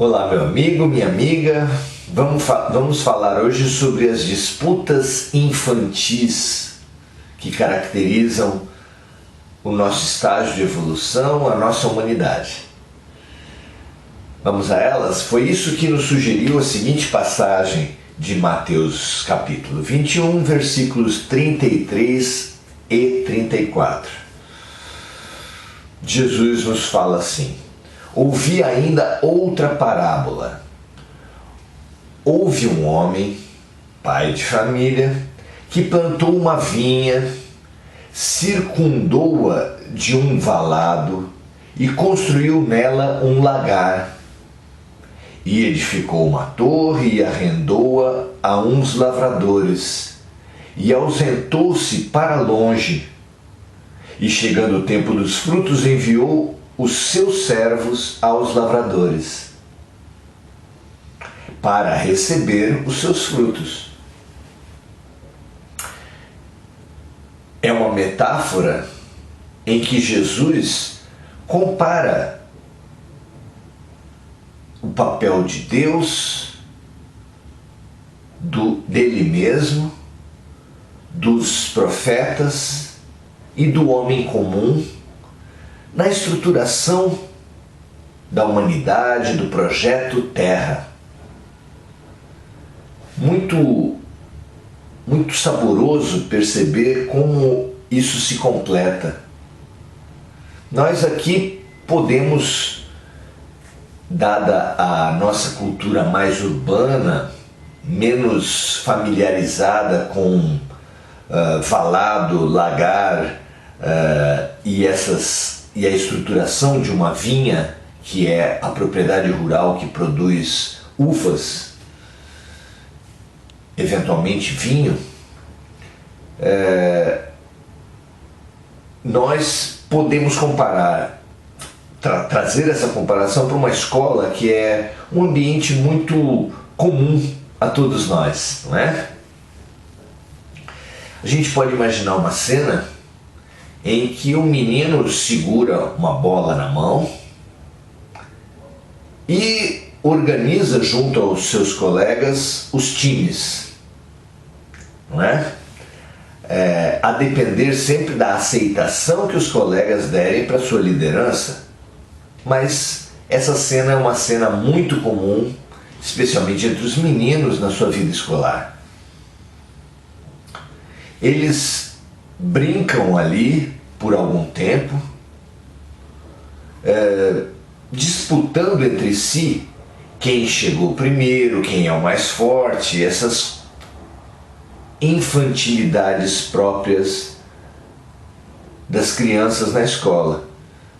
Olá, meu amigo, minha amiga. Vamos falar hoje sobre as disputas infantis que caracterizam o nosso estágio de evolução, a nossa humanidade. Vamos a elas? Foi isso que nos sugeriu a seguinte passagem de Mateus capítulo 21, versículos 33 e 34. Jesus nos fala assim: ouvi ainda outra parábola. Houve um homem, pai de família, que plantou uma vinha, circundou-a de um valado e construiu nela um lagar. E edificou uma torre e arrendou-a a uns lavradores, e ausentou-se para longe. E chegando o tempo dos frutos, enviou os seus servos aos lavradores para receber os seus frutos. É uma metáfora em que Jesus compara o papel de Deus, dele mesmo, dos profetas e do homem comum na estruturação da humanidade, do projeto Terra. Muito saboroso perceber como isso se completa. Nós aqui podemos, dada a nossa cultura mais urbana, menos familiarizada com valado, lagar e a estruturação de uma vinha, que é a propriedade rural que produz uvas, eventualmente vinho, nós podemos comparar, trazer essa comparação para uma escola que é um ambiente muito comum a todos nós, não é? A gente pode imaginar uma cena em que um menino segura uma bola na mão e organiza junto aos seus colegas os times, não é? A depender sempre da aceitação que os colegas derem para sua liderança. Mas essa cena é uma cena muito comum, especialmente entre os meninos na sua vida escolar. Eles brincam ali por algum tempo, disputando entre si quem chegou primeiro, quem é o mais forte, essas infantilidades próprias das crianças na escola,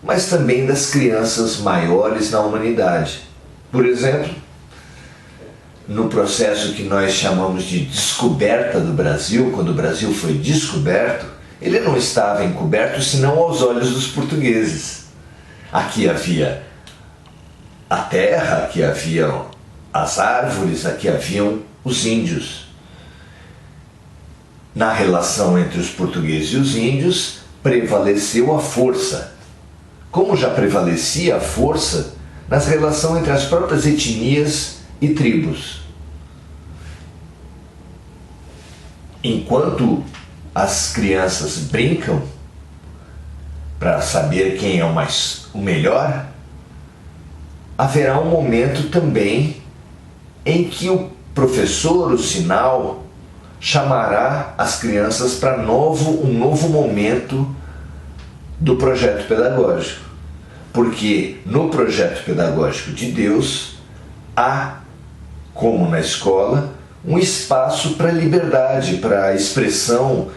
mas também das crianças maiores na humanidade. Por exemplo, no processo que nós chamamos de descoberta do Brasil, quando o Brasil foi descoberto, ele não estava encoberto senão aos olhos dos portugueses. Aqui havia a terra, aqui haviam as árvores, aqui haviam os índios. Na relação entre os portugueses e os índios, prevaleceu a força, como já prevalecia a força nas relações entre as próprias etnias e tribos. Enquanto as crianças brincam para saber quem é o melhor, haverá um momento também em que o professor, o sinal, chamará as crianças para um novo momento do projeto pedagógico. Porque no projeto pedagógico de Deus há, como na escola, um espaço para liberdade, para expressão,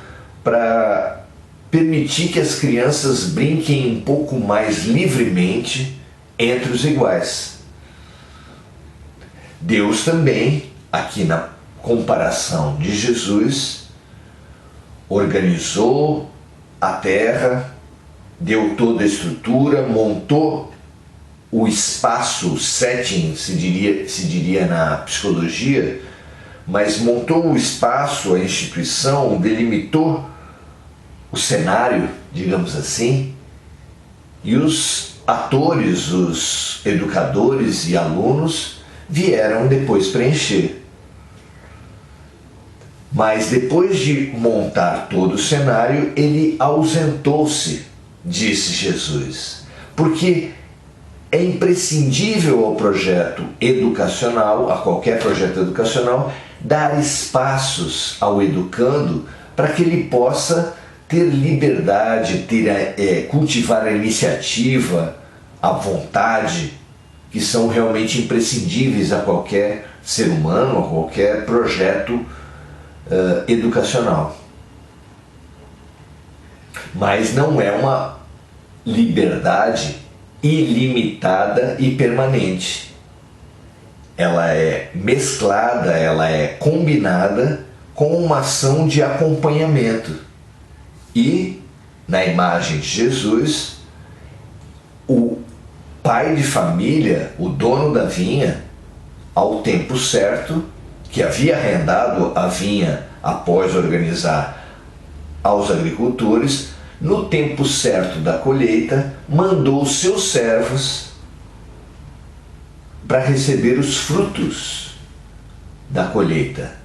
para permitir que as crianças brinquem um pouco mais livremente entre os iguais. Deus também, aqui na comparação de Jesus, organizou a terra, deu toda a estrutura, montou o espaço, o setting, se diria na psicologia, mas montou o espaço, a instituição, delimitou o cenário, digamos assim, e os atores, os educadores e alunos vieram depois preencher. Mas depois de montar todo o cenário, ele ausentou-se, disse Jesus, porque é imprescindível ao projeto educacional, a qualquer projeto educacional, dar espaços ao educando para que ele possa ter liberdade, cultivar a iniciativa, a vontade, que são realmente imprescindíveis a qualquer ser humano, a qualquer projeto educacional. Mas não é uma liberdade ilimitada e permanente. Ela é mesclada, ela é combinada com uma ação de acompanhamento. E, na imagem de Jesus, o pai de família, o dono da vinha, ao tempo certo, que havia arrendado a vinha após organizar aos agricultores, no tempo certo da colheita, mandou os seus servos para receber os frutos da colheita.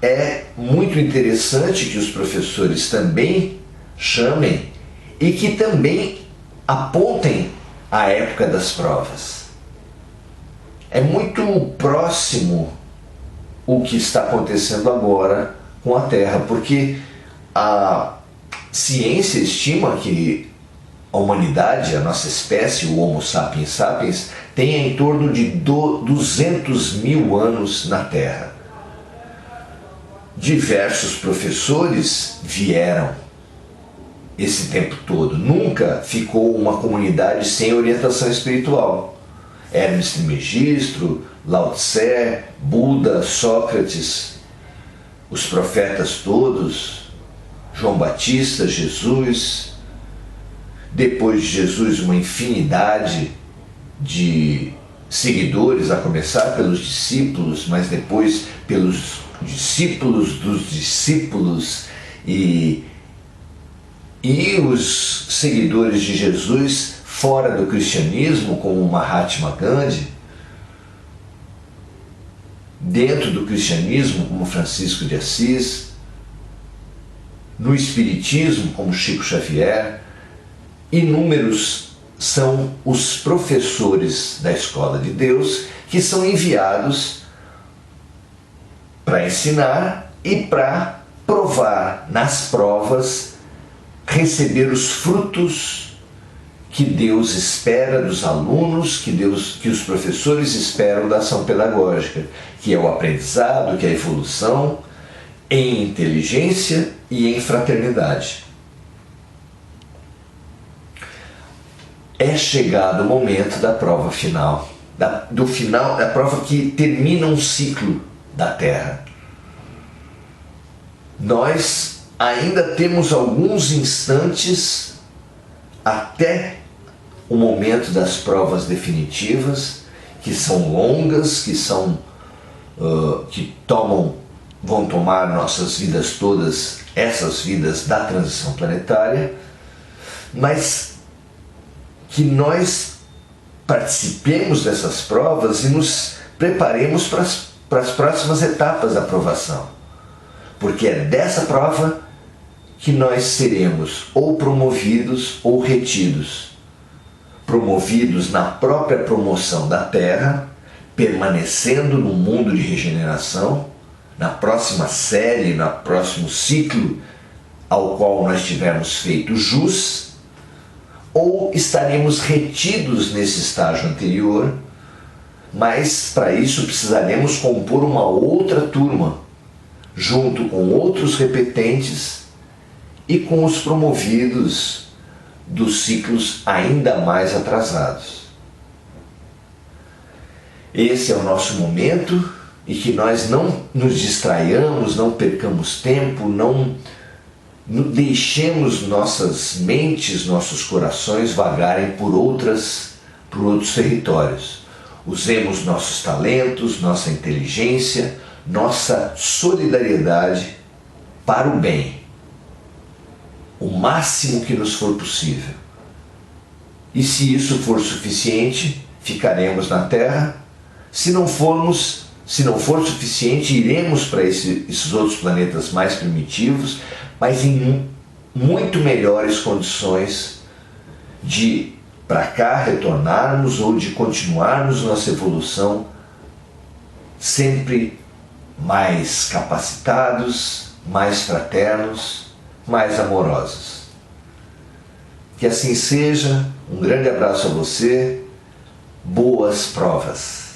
É muito interessante que os professores também chamem e que também apontem a época das provas. É muito próximo o que está acontecendo agora com a Terra, porque a ciência estima que a humanidade, a nossa espécie, o Homo sapiens sapiens, tem em torno de 200 mil anos na Terra. Diversos professores vieram esse tempo todo. Nunca ficou uma comunidade sem orientação espiritual. Hermes Trismegisto, Lao Tse, Buda, Sócrates, os profetas todos, João Batista, Jesus, depois de Jesus uma infinidade de seguidores, a começar pelos discípulos, mas depois pelos discípulos dos discípulos e os seguidores de Jesus fora do cristianismo, como Mahatma Gandhi, dentro do cristianismo, como Francisco de Assis, no espiritismo, como Chico Xavier. Inúmeros são os professores da Escola de Deus que são enviados para ensinar e para provar nas provas, receber os frutos que Deus espera dos alunos, que os professores esperam da ação pedagógica, que é o aprendizado, que é a evolução em inteligência e em fraternidade. É chegado o momento da prova final, da prova que termina um ciclo da Terra. Nós ainda temos alguns instantes até o momento das provas definitivas, que são longas, que vão tomar nossas vidas todas, essas vidas da transição planetária, mas que nós participemos dessas provas e nos preparemos para as próximas etapas da aprovação, porque é dessa prova que nós seremos ou promovidos ou retidos. Promovidos na própria promoção da Terra, permanecendo no mundo de regeneração, na próxima série, no próximo ciclo ao qual nós tivermos feito jus, ou estaremos retidos nesse estágio anterior, mas para isso precisaremos compor uma outra turma, junto com outros repetentes e com os promovidos dos ciclos ainda mais atrasados. Esse é o nosso momento, e que nós não nos distraiamos, não percamos tempo, não deixemos nossas mentes, nossos corações vagarem por outros territórios. Usemos nossos talentos, nossa inteligência, nossa solidariedade para o bem, o máximo que nos for possível, E se isso for suficiente, ficaremos na Terra. Se não for suficiente, iremos para esses outros planetas mais primitivos, mas em muito melhores condições de para cá retornarmos ou de continuarmos nossa evolução sempre mais capacitados, mais fraternos, mais amorosos. Que assim seja. Um grande abraço a você. Boas provas.